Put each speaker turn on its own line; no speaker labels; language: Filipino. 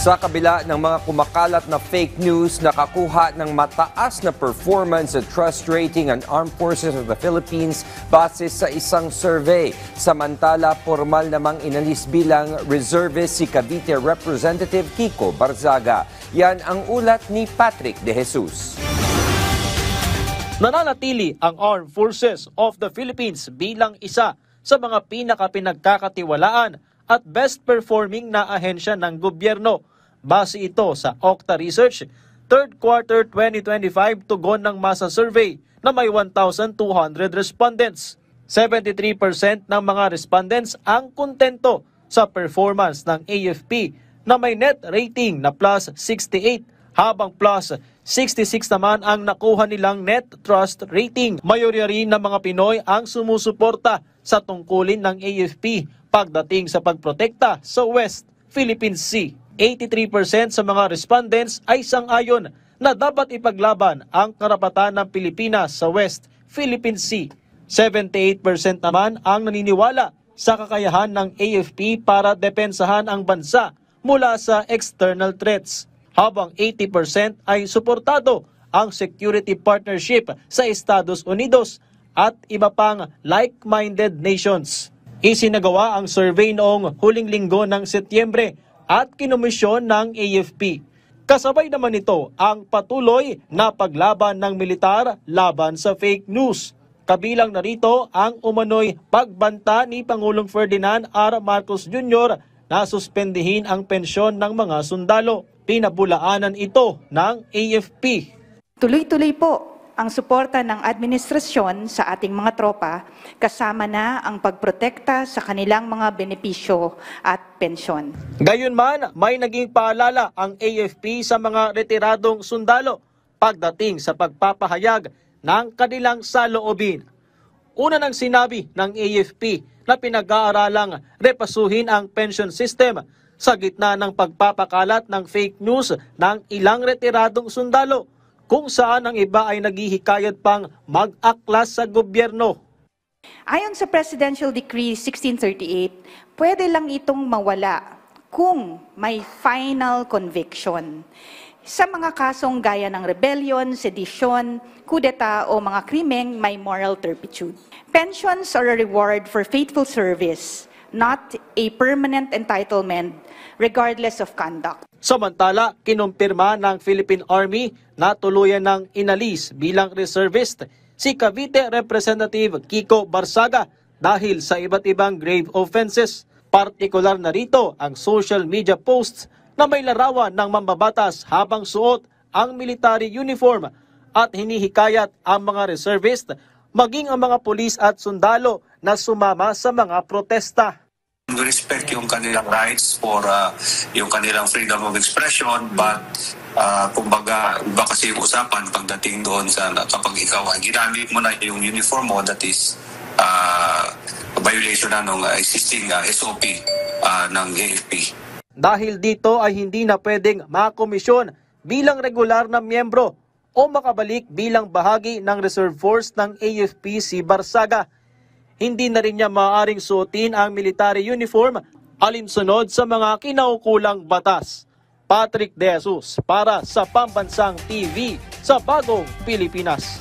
Sa kabila ng mga kumakalat na fake news, nakakuha ng mataas na performance at trust rating ang Armed Forces of the Philippines base sa isang survey. Samantala, formal namang inalis bilang reservist si Cavite Representative Kiko Barzaga. Yan ang ulat ni Patrick De Jesus.
Nananatili ang Armed Forces of the Philippines bilang isa sa mga pinakapinagkakatiwalaan at best performing na ahensya ng gobyerno. Base ito sa Okta Research, 3rd quarter 2025 tugon ng masa survey na may 1,200 respondents. 73% ng mga respondents ang kontento sa performance ng AFP na may net rating na plus 68, habang plus 66 naman ang nakuha nilang net trust rating. Mayorya rin ng mga Pinoy ang sumusuporta sa tungkulin ng AFP pagdating sa pagprotekta sa West Philippine Sea. 83% sa mga respondents ay sang-ayon na dapat ipaglaban ang karapatan ng Pilipinas sa West Philippine Sea. 78% naman ang naniniwala sa kakayahan ng AFP para depensahan ang bansa mula sa external threats, habang 80% ay suportado ang security partnership sa Estados Unidos at iba pang like-minded nations. Isinagawa ang survey noong huling linggo ng Setyembre at kinomisyon ng AFP. Kasabay naman nito ang patuloy na paglaban ng militar laban sa fake news. Kabilang narito ang umano'y pagbanta ni Pangulong Ferdinand R. Marcos Jr. na suspendihin ang pensyon ng mga sundalo. Pinabulaanan ito ng AFP.
Tuloy-tuloy po ang suporta ng administrasyon sa ating mga tropa, kasama na ang pagprotekta sa kanilang mga benepisyo at pensyon.
Gayunman, may naging paalala ang AFP sa mga retiradong sundalo pagdating sa pagpapahayag ng kanilang saloobin. Una nang sinabi ng AFP na pinag-aaralang repasuhin ang pension system sa gitna ng pagpapakalat ng fake news ng ilang retiradong sundalo, kung saan ang iba ay naghihikayat pang mag-aklas sa gobyerno.
Ayon sa Presidential Decree 1638, pwede lang itong mawala kung may final conviction. Sa mga kasong gaya ng rebellion, sedition, kudeta o mga krimeng may moral turpitude. Pensions are a reward for faithful service, not a permanent entitlement regardless of conduct.
Samantala, kinumpirma ng Philippine Army na tuluyan ng inalis bilang reservist si Cavite Representative Kiko Barzaga dahil sa iba't ibang grave offenses. Partikular na rito ang social media posts na may larawan ng mambabatas habang suot ang military uniform at hinihikayat ang mga reservist maging ang mga pulis at sundalo na sumama sa mga protesta.
We respect yung kanilang rights for yung kanilang freedom of expression, but kumbaga iba kasi yung usapan pagdating doon sa kapag ikaw ay ginamit mo na yung uniform mo, that is violation na ng existing SOP ng AFP.
Dahil dito ay hindi na pwedeng makomisyon bilang regular na miyembro o makabalik bilang bahagi ng reserve force ng AFP si Barzaga. Hindi na rin niya maaaring suotin ang military uniform alinsunod sa mga kinaukulang batas. Patrick De Jesus para sa Pambansang TV sa Bagong Pilipinas.